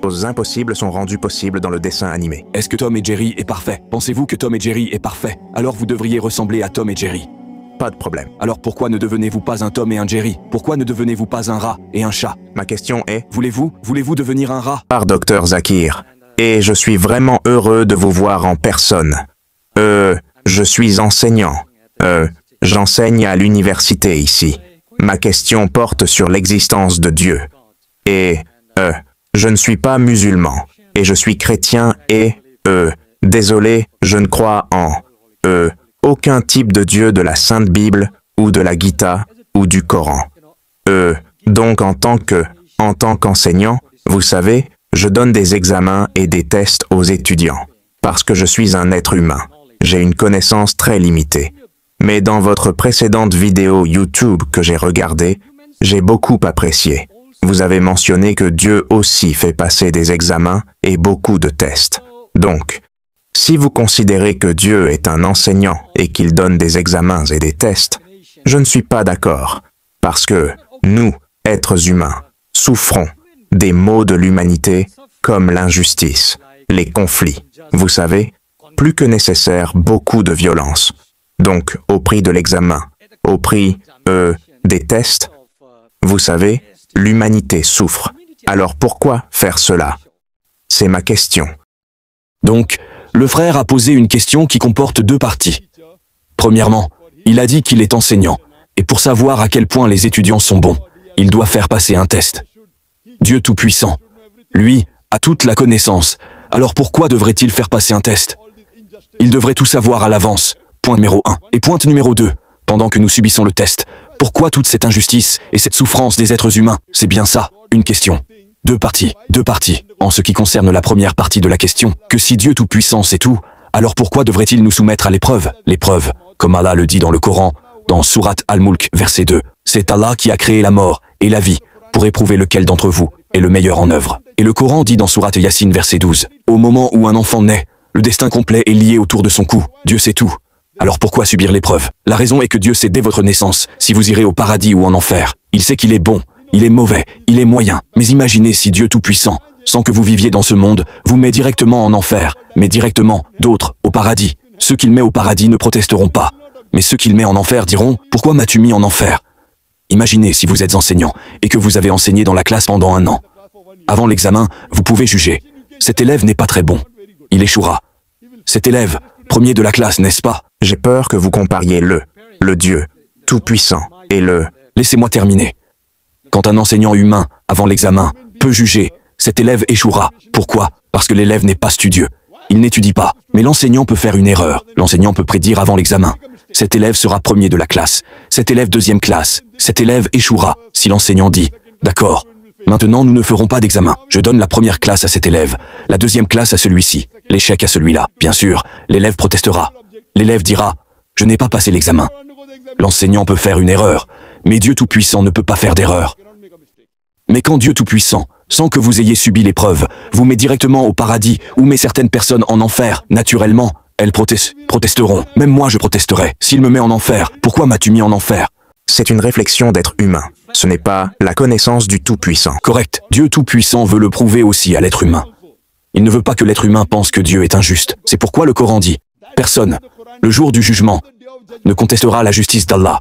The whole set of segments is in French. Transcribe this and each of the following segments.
choses impossibles sont rendues possibles dans le dessin animé. Est-ce que Tom et Jerry est parfait? Pensez-vous que Tom et Jerry est parfait? Alors vous devriez ressembler à Tom et Jerry. Pas de problème. Alors pourquoi ne devenez-vous pas un Tom et un Jerry? Pourquoi ne devenez-vous pas un rat et un chat? Ma question est... Voulez-vous devenir un rat? Par Dr Zakir. Et je suis vraiment heureux de vous voir en personne. Je suis enseignant. J'enseigne à l'université ici. Ma question porte sur l'existence de Dieu. Et, je ne suis pas musulman. Et je suis chrétien et, désolé, je ne crois en, aucun type de Dieu de la Sainte Bible, ou de la Gita, ou du Coran. Donc en tant qu'enseignant, vous savez, je donne des examens et des tests aux étudiants. Parce que je suis un être humain. J'ai une connaissance très limitée. Mais dans votre précédente vidéo YouTube que j'ai regardée, j'ai beaucoup apprécié. Vous avez mentionné que Dieu aussi fait passer des examens et beaucoup de tests. Donc, si vous considérez que Dieu est un enseignant et qu'il donne des examens et des tests, je ne suis pas d'accord. Parce que nous, êtres humains, souffrons des maux de l'humanité comme l'injustice, les conflits. Vous savez, plus que nécessaire, beaucoup de violence. Donc, au prix de l'examen, au prix, des tests, vous savez, l'humanité souffre. Alors pourquoi faire cela? C'est ma question. Donc, le frère a posé une question qui comporte deux parties. Premièrement, il a dit qu'il est enseignant, et pour savoir à quel point les étudiants sont bons, il doit faire passer un test. Dieu Tout-Puissant, lui, a toute la connaissance, alors pourquoi devrait-il faire passer un test? Il devrait tout savoir à l'avance. Point numéro 1. Et point numéro 2. Pendant que nous subissons le test, pourquoi toute cette injustice et cette souffrance des êtres humains? C'est bien ça, une question. Deux parties. En ce qui concerne la première partie de la question, que si Dieu Tout-Puissant sait tout, alors pourquoi devrait-il nous soumettre à l'épreuve? L'épreuve, comme Allah le dit dans le Coran, dans Sourate Al-Mulk, verset 2. C'est Allah qui a créé la mort et la vie, pour éprouver lequel d'entre vous est le meilleur en œuvre. Et le Coran dit dans Sourate Yassine, verset 12. Au moment où un enfant naît, le destin complet est lié autour de son cou. Dieu sait tout. Alors pourquoi subir l'épreuve? La raison est que Dieu sait dès votre naissance si vous irez au paradis ou en enfer. Il sait qu'il est bon, il est mauvais, il est moyen. Mais imaginez si Dieu Tout-Puissant, sans que vous viviez dans ce monde, vous met directement en enfer, mais directement d'autres au paradis. Ceux qu'il met au paradis ne protesteront pas. Mais ceux qu'il met en enfer diront « Pourquoi m'as-tu mis en enfer ?» Imaginez si vous êtes enseignant et que vous avez enseigné dans la classe pendant 1 an. Avant l'examen, vous pouvez juger. Cet élève n'est pas très bon. Il échouera. Cet élève, premier de la classe, n'est-ce pas? J'ai peur que vous compariez le Dieu Tout-Puissant et le... Laissez-moi terminer. Quand un enseignant humain, avant l'examen, peut juger, cet élève échouera. Pourquoi? Parce que l'élève n'est pas studieux. Il n'étudie pas. Mais l'enseignant peut faire une erreur. L'enseignant peut prédire avant l'examen. Cet élève sera premier de la classe. Cet élève deuxième classe. Cet élève échouera. Si l'enseignant dit « D'accord, maintenant nous ne ferons pas d'examen. Je donne la première classe à cet élève, la deuxième classe à celui-ci, l'échec à celui-là. » Bien sûr, l'élève protestera. L'élève dira « Je n'ai pas passé l'examen. » L'enseignant peut faire une erreur, mais Dieu Tout-Puissant ne peut pas faire d'erreur. Mais quand Dieu Tout-Puissant, sans que vous ayez subi l'épreuve, vous met directement au paradis ou met certaines personnes en enfer, naturellement, elles protesteront. Même moi je protesterai. S'il me met en enfer, pourquoi m'as-tu mis en enfer? C'est une réflexion d'être humain. Ce n'est pas la connaissance du Tout-Puissant. Correct. Dieu Tout-Puissant veut le prouver aussi à l'être humain. Il ne veut pas que l'être humain pense que Dieu est injuste. C'est pourquoi le Coran dit « Personne, le jour du jugement, ne contestera la justice d'Allah. »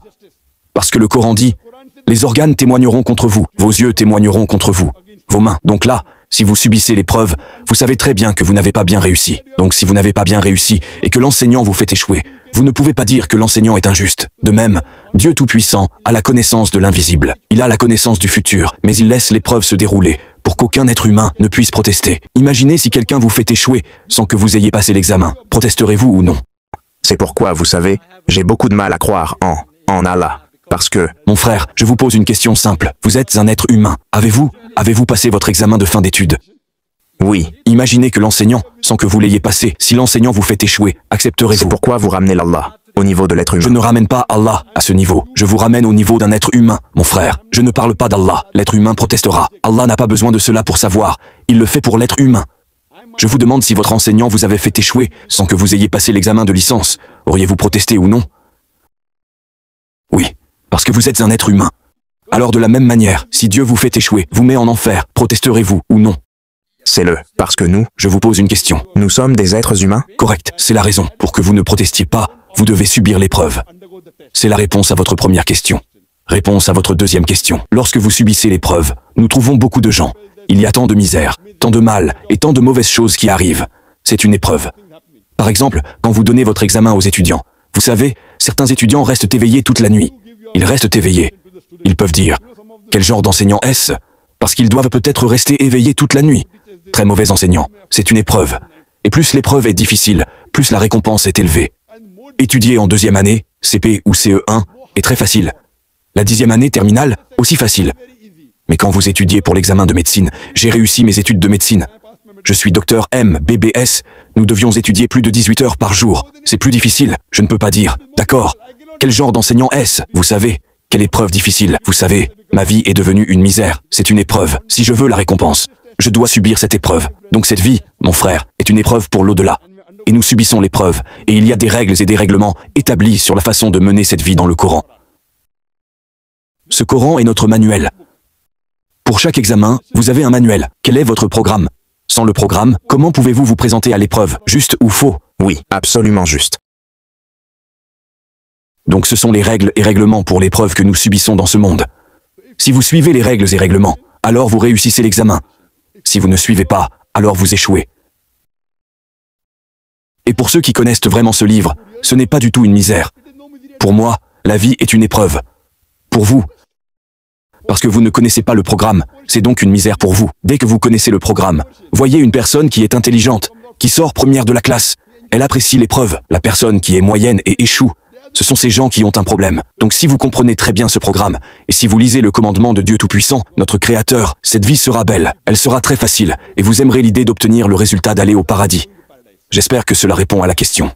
Parce que le Coran dit « Les organes témoigneront contre vous, vos yeux témoigneront contre vous, vos mains. » Donc là, si vous subissez l'épreuve, vous savez très bien que vous n'avez pas bien réussi. Donc si vous n'avez pas bien réussi et que l'enseignant vous fait échouer, vous ne pouvez pas dire que l'enseignant est injuste. De même, Dieu Tout-Puissant a la connaissance de l'invisible. Il a la connaissance du futur, mais il laisse l'épreuve se dérouler pour qu'aucun être humain ne puisse protester. Imaginez si quelqu'un vous fait échouer sans que vous ayez passé l'examen. Protesterez-vous ou non? C'est pourquoi, vous savez, j'ai beaucoup de mal à croire en Allah. Parce que... Mon frère, je vous pose une question simple. Vous êtes un être humain. Avez-vous passé votre examen de fin d'études? Oui. Imaginez que l'enseignant, sans que vous l'ayez passé, si l'enseignant vous fait échouer, accepterez-vous? C'est pourquoi vous ramenez l'Allah au niveau de l'être humain. Je ne ramène pas Allah à ce niveau. Je vous ramène au niveau d'un être humain, mon frère. Je ne parle pas d'Allah. L'être humain protestera. Allah n'a pas besoin de cela pour savoir. Il le fait pour l'être humain. Je vous demande si votre enseignant vous avait fait échouer sans que vous ayez passé l'examen de licence. Auriez-vous protesté ou non? Oui, parce que vous êtes un être humain. Alors de la même manière, si Dieu vous fait échouer, vous met en enfer, protesterez-vous ou non? C'est parce que Je vous pose une question. nous sommes des êtres humains. Correct, c'est la raison. Pour que vous ne protestiez pas, vous devez subir l'épreuve. C'est la réponse à votre première question. Réponse à votre deuxième question. Lorsque vous subissez l'épreuve, nous trouvons beaucoup de gens. Il y a tant de misère, tant de mal et tant de mauvaises choses qui arrivent. C'est une épreuve. Par exemple, quand vous donnez votre examen aux étudiants, vous savez, certains étudiants restent éveillés toute la nuit. Ils restent éveillés. Ils peuvent dire, quel genre d'enseignant est-ce? Parce qu'ils doivent peut-être rester éveillés toute la nuit. Très mauvais enseignant. C'est une épreuve. Et plus l'épreuve est difficile, plus la récompense est élevée. Étudier en deuxième année, CP ou CE1, est très facile. La 10e année terminale, aussi facile. Mais quand vous étudiez pour l'examen de médecine, j'ai réussi mes études de médecine. Je suis docteur MBBS, nous devions étudier plus de 18 heures par jour. C'est plus difficile, je ne peux pas dire. D'accord. Quel genre d'enseignant est-ce? Vous savez. Quelle épreuve difficile. Vous savez, ma vie est devenue une misère. C'est une épreuve. Si je veux la récompense, je dois subir cette épreuve. Donc cette vie, mon frère, est une épreuve pour l'au-delà. Et nous subissons l'épreuve. Et il y a des règles et des règlements établis sur la façon de mener cette vie dans le Coran. Ce Coran est notre manuel. Pour chaque examen, vous avez un manuel. Quel est votre programme? Sans le programme, comment pouvez-vous vous présenter à l'épreuve? Juste ou faux? Oui, absolument juste. Donc ce sont les règles et règlements pour l'épreuve que nous subissons dans ce monde. Si vous suivez les règles et règlements, alors vous réussissez l'examen. Si vous ne suivez pas, alors vous échouez. Et pour ceux qui connaissent vraiment ce livre, ce n'est pas du tout une misère. Pour moi, la vie est une épreuve. Pour vous, parce que vous ne connaissez pas le programme, c'est donc une misère pour vous. Dès que vous connaissez le programme, voyez une personne qui est intelligente, qui sort première de la classe, elle apprécie l'épreuve. La personne qui est moyenne et échoue, ce sont ces gens qui ont un problème. Donc si vous comprenez très bien ce programme, et si vous lisez le commandement de Dieu Tout-Puissant, notre Créateur, cette vie sera belle, elle sera très facile, et vous aimerez l'idée d'obtenir le résultat d'aller au paradis. J'espère que cela répond à la question.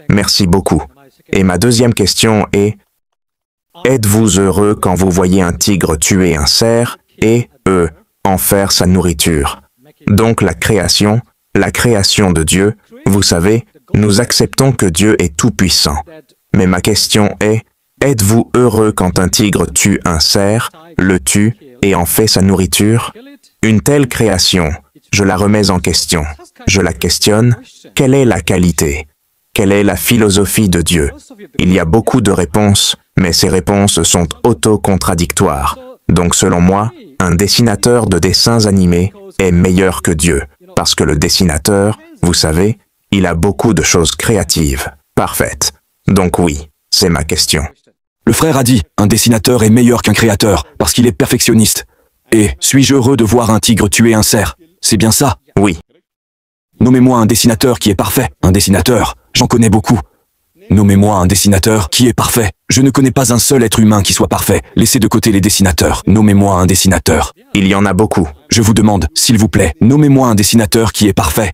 Merci beaucoup. Et ma deuxième question est, êtes-vous heureux quand vous voyez un tigre tuer un cerf et, en faire sa nourriture? Donc la création de Dieu, vous savez, nous acceptons que Dieu est tout-puissant. Mais ma question est, êtes-vous heureux quand un tigre tue un cerf, le tue et en fait sa nourriture? Une telle création, je la remets en question. Je la questionne. Quelle est la qualité? Quelle est la philosophie de Dieu? Il y a beaucoup de réponses, mais ces réponses sont auto-contradictoires. Donc selon moi, un dessinateur de dessins animés est meilleur que Dieu, parce que le dessinateur, vous savez, il a beaucoup de choses créatives, parfaites. Donc oui, c'est ma question. Le frère a dit, un dessinateur est meilleur qu'un créateur, parce qu'il est perfectionniste. Et, suis-je heureux de voir un tigre tuer un cerf? C'est bien ça? Oui. Nommez-moi un dessinateur qui est parfait. Un dessinateur, j'en connais beaucoup. Nommez-moi un dessinateur qui est parfait. Je ne connais pas un seul être humain qui soit parfait. Laissez de côté les dessinateurs. Nommez-moi un dessinateur. Il y en a beaucoup. Je vous demande, s'il vous plaît, nommez-moi un dessinateur qui est parfait.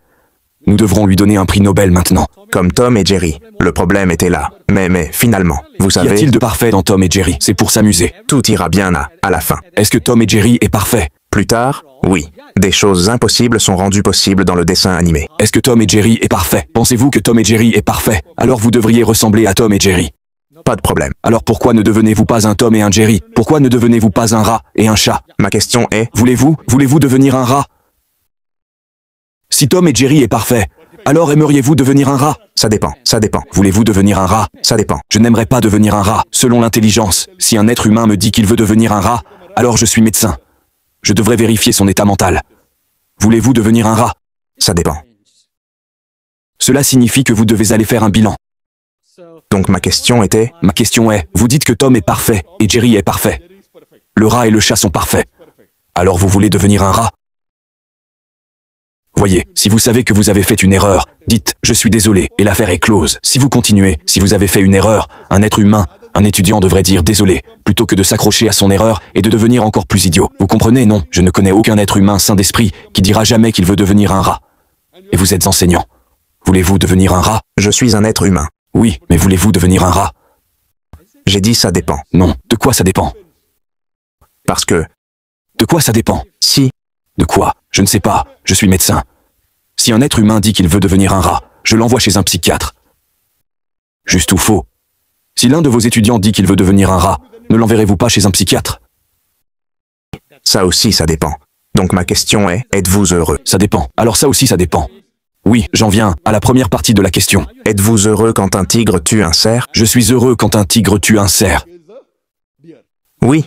Nous devrons lui donner un prix Nobel maintenant. Comme Tom et Jerry. Le problème était là. Mais finalement, vous Y savez... a-t-il de parfait dans Tom et Jerry? C'est pour s'amuser. Tout ira bien à la fin. Est-ce que Tom et Jerry est parfait? Plus tard, oui. Des choses impossibles sont rendues possibles dans le dessin animé. Est-ce que Tom et Jerry est parfait? Pensez-vous que Tom et Jerry est parfait? Alors vous devriez ressembler à Tom et Jerry. Pas de problème. Alors pourquoi ne devenez-vous pas un Tom et un Jerry? Pourquoi ne devenez-vous pas un rat et un chat? Ma question est... Voulez-vous devenir un rat? Si Tom et Jerry est parfait, alors aimeriez-vous devenir un rat? Ça dépend. Voulez-vous devenir un rat? Ça dépend. Je n'aimerais pas devenir un rat, selon l'intelligence. Si un être humain me dit qu'il veut devenir un rat, alors je suis médecin. Je devrais vérifier son état mental. Voulez-vous devenir un rat? Ça dépend. Cela signifie que vous devez aller faire un bilan. Donc ma question était... Ma question est, vous dites que Tom est parfait et Jerry est parfait. Le rat et le chat sont parfaits. Alors vous voulez devenir un rat? Voyez, si vous savez que vous avez fait une erreur, dites « je suis désolé » et l'affaire est close. Si vous continuez, si vous avez fait une erreur, un être humain, un étudiant devrait dire « désolé » plutôt que de s'accrocher à son erreur et de devenir encore plus idiot. Vous comprenez, non? Je ne connais aucun être humain sain d'esprit qui dira jamais qu'il veut devenir un rat. Et vous êtes enseignant. Voulez-vous devenir un rat? Je suis un être humain. Oui, mais voulez-vous devenir un rat? J'ai dit ça dépend. Non, de quoi ça dépend? Parce que... De quoi ça dépend? Si... De quoi? Je ne sais pas, je suis médecin. Si un être humain dit qu'il veut devenir un rat, je l'envoie chez un psychiatre. Juste ou faux? Si l'un de vos étudiants dit qu'il veut devenir un rat, ne l'enverrez-vous pas chez un psychiatre? Ça aussi, ça dépend. Donc ma question est, êtes-vous heureux? Ça dépend. Alors ça aussi ça dépend. Oui, j'en viens à la première partie de la question. Êtes-vous heureux quand un tigre tue un cerf? Je suis heureux quand un tigre tue un cerf. Oui.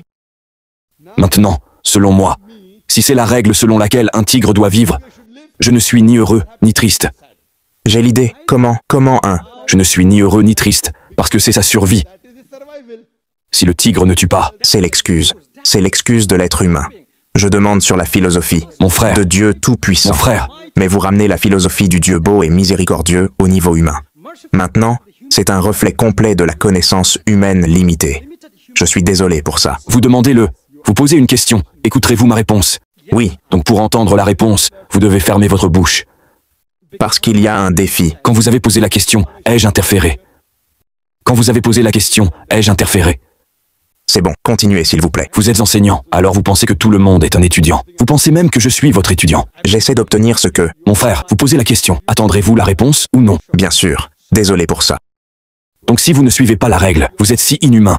Maintenant, selon moi, si c'est la règle selon laquelle un tigre doit vivre, je ne suis ni heureux ni triste. J'ai l'idée. Comment un? Je ne suis ni heureux ni triste, parce que c'est sa survie. Si le tigre ne tue pas, C'est l'excuse. C'est l'excuse de l'être humain. Je demande sur la philosophie mon frère, de Dieu tout-puissant. mon frère, Mais vous ramenez la philosophie du Dieu beau et miséricordieux au niveau humain. Maintenant, c'est un reflet complet de la connaissance humaine limitée. Je suis désolé pour ça. vous demandez-le, vous posez une question, écouterez-vous ma réponse? Oui, Donc pour entendre la réponse, vous devez fermer votre bouche. parce qu'il y a un défi. Quand vous avez posé la question, ai-je interféré? Quand vous avez posé la question, ai-je interféré? C'est bon, continuez s'il vous plaît. Vous êtes enseignant, alors vous pensez que tout le monde est un étudiant. Vous pensez même que je suis votre étudiant. J'essaie d'obtenir ce que... Mon frère, vous posez la question, attendrez-vous la réponse ou non? Bien sûr, désolé pour ça. Donc si vous ne suivez pas la règle, vous êtes si inhumain.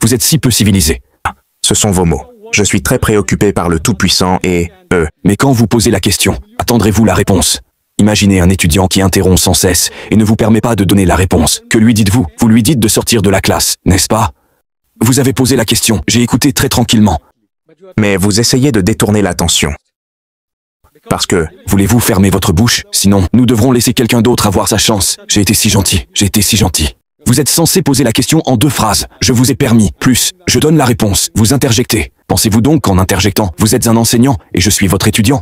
Vous êtes si peu civilisé. Ce sont vos mots. Je suis très préoccupé par le Tout-Puissant et... Mais quand vous posez la question, attendrez-vous la réponse? Imaginez un étudiant qui interrompt sans cesse et ne vous permet pas de donner la réponse. Que lui dites-vous? Vous lui dites de sortir de la classe, n'est-ce pas? Vous avez posé la question, j'ai écouté très tranquillement. Mais vous essayez de détourner l'attention. Parce que... Voulez-vous fermer votre bouche? Sinon, nous devrons laisser quelqu'un d'autre avoir sa chance. J'ai été si gentil, j'ai été si gentil. Vous êtes censé poser la question en 2 phrases. Je vous ai permis, plus, je donne la réponse. Vous interjectez. Pensez-vous donc qu'en interjectant, vous êtes un enseignant et je suis votre étudiant?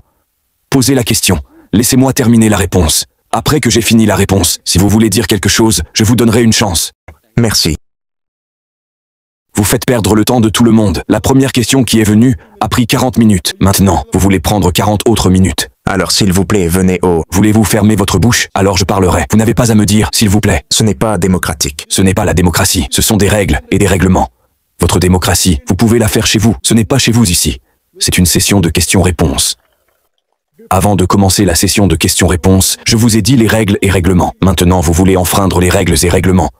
Posez la question. Laissez-moi terminer la réponse. Après que j'ai fini la réponse, si vous voulez dire quelque chose, je vous donnerai une chance. Merci. Vous faites perdre le temps de tout le monde. La première question qui est venue a pris 40 minutes. Maintenant, vous voulez prendre 40 autres minutes. Alors s'il vous plaît, venez au... Voulez-vous fermer votre bouche? Alors je parlerai. Vous n'avez pas à me dire, s'il vous plaît. Ce n'est pas démocratique. Ce n'est pas la démocratie, ce sont des règles et des règlements. Votre démocratie, vous pouvez la faire chez vous, ce n'est pas chez vous ici. C'est une session de questions-réponses. Avant de commencer la session de questions-réponses, je vous ai dit les règles et règlements. Maintenant, vous voulez enfreindre les règles et règlements.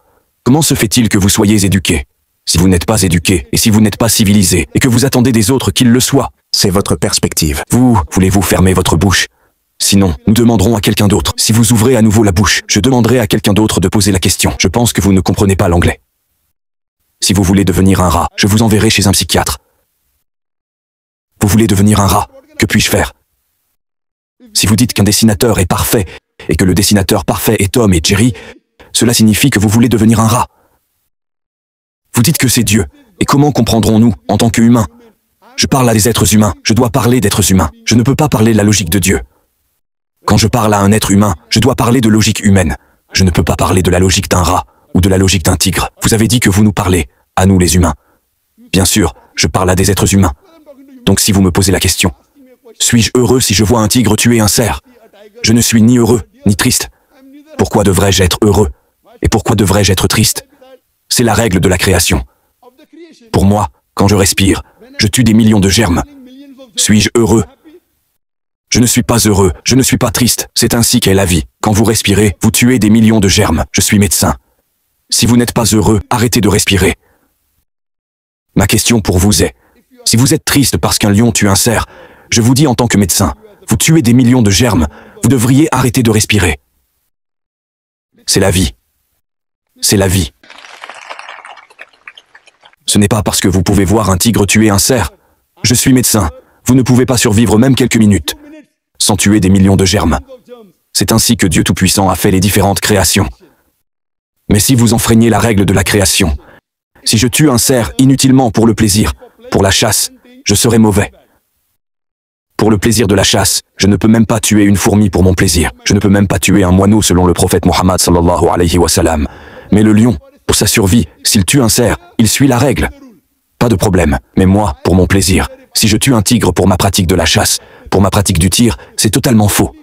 Comment se fait-il que vous soyez éduqué? Si vous n'êtes pas éduqué, et si vous n'êtes pas civilisé, et que vous attendez des autres qu'ils le soient, C'est votre perspective. voulez-vous fermer votre bouche? Sinon, nous demanderons à quelqu'un d'autre. Si vous ouvrez à nouveau la bouche, je demanderai à quelqu'un d'autre de poser la question. Je pense que vous ne comprenez pas l'anglais. Si vous voulez devenir un rat, je vous enverrai chez un psychiatre. Vous voulez devenir un rat, que puis-je faire? Si vous dites qu'un dessinateur est parfait, et que le dessinateur parfait est Tom et Jerry, cela signifie que vous voulez devenir un rat. Vous dites que c'est Dieu, et comment comprendrons-nous, en tant qu'humains? Je parle à des êtres humains, je dois parler d'êtres humains, je ne peux pas parler de la logique de Dieu. Quand je parle à un être humain, je dois parler de logique humaine. Je ne peux pas parler de la logique d'un rat, ou de la logique d'un tigre. Vous avez dit que vous nous parlez, à nous les humains. Bien sûr, je parle à des êtres humains. Donc si vous me posez la question, suis-je heureux si je vois un tigre tuer un cerf? Je ne suis ni heureux, ni triste. Pourquoi devrais-je être heureux? Et pourquoi devrais-je être triste? C'est la règle de la création. Pour moi, quand je respire, je tue des millions de germes. Suis-je heureux? Je ne suis pas heureux, je ne suis pas triste, c'est ainsi qu'est la vie. Quand vous respirez, vous tuez des millions de germes. Je suis médecin. Si vous n'êtes pas heureux, arrêtez de respirer. Ma question pour vous est, si vous êtes triste parce qu'un lion tue un cerf, je vous dis en tant que médecin, vous tuez des millions de germes, vous devriez arrêter de respirer. C'est la vie. C'est la vie. Ce n'est pas parce que vous pouvez voir un tigre tuer un cerf. Je suis médecin. Vous ne pouvez pas survivre même quelques minutes sans tuer des millions de germes. C'est ainsi que Dieu Tout-Puissant a fait les différentes créations. Mais si vous enfreignez la règle de la création, si je tue un cerf inutilement pour le plaisir, pour la chasse, je serai mauvais. Pour le plaisir de la chasse, je ne peux même pas tuer une fourmi pour mon plaisir. Je ne peux même pas tuer un moineau selon le prophète Mohammed sallallahu alayhi wa sallam. Mais le lion, pour sa survie, s'il tue un cerf, il suit la règle. Pas de problème. Mais moi, pour mon plaisir, si je tue un tigre pour ma pratique de la chasse, pour ma pratique du tir, c'est totalement faux.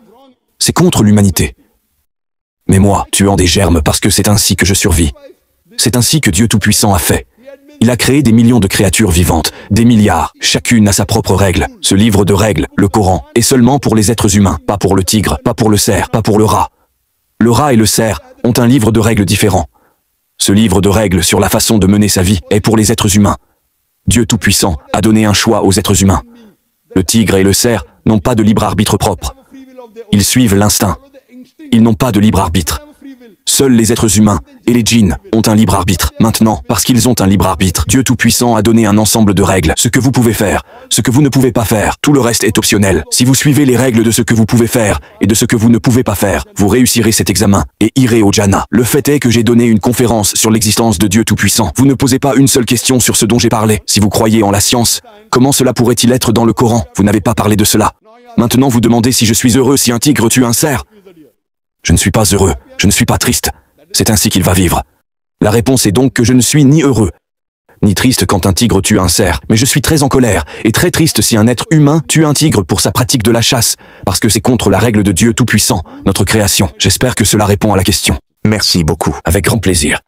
C'est contre l'humanité. Mais moi, tuant des germes parce que c'est ainsi que je survis. C'est ainsi que Dieu Tout-Puissant a fait. Il a créé des millions de créatures vivantes, des milliards, chacune a sa propre règle. Ce livre de règles, le Coran, est seulement pour les êtres humains, pas pour le tigre, pas pour le cerf, pas pour le rat. Le rat et le cerf ont un livre de règles différent. Ce livre de règles sur la façon de mener sa vie est pour les êtres humains. Dieu Tout-Puissant a donné un choix aux êtres humains. Le tigre et le cerf n'ont pas de libre arbitre propre. Ils suivent l'instinct. Ils n'ont pas de libre arbitre. Seuls les êtres humains et les djinns ont un libre arbitre. Maintenant, parce qu'ils ont un libre arbitre, Dieu Tout-Puissant a donné un ensemble de règles. Ce que vous pouvez faire, ce que vous ne pouvez pas faire, tout le reste est optionnel. Si vous suivez les règles de ce que vous pouvez faire et de ce que vous ne pouvez pas faire, vous réussirez cet examen et irez au Jannah. Le fait est que j'ai donné une conférence sur l'existence de Dieu Tout-Puissant. Vous ne posez pas une seule question sur ce dont j'ai parlé. Si vous croyez en la science, comment cela pourrait-il être dans le Coran? Vous n'avez pas parlé de cela. Maintenant vous demandez si je suis heureux si un tigre tue un cerf. Je ne suis pas heureux, je ne suis pas triste. C'est ainsi qu'il va vivre. La réponse est donc que je ne suis ni heureux, ni triste quand un tigre tue un cerf, mais je suis très en colère et très triste si un être humain tue un tigre pour sa pratique de la chasse, parce que c'est contre la règle de Dieu Tout-Puissant, notre création. J'espère que cela répond à la question. Merci beaucoup. Avec grand plaisir.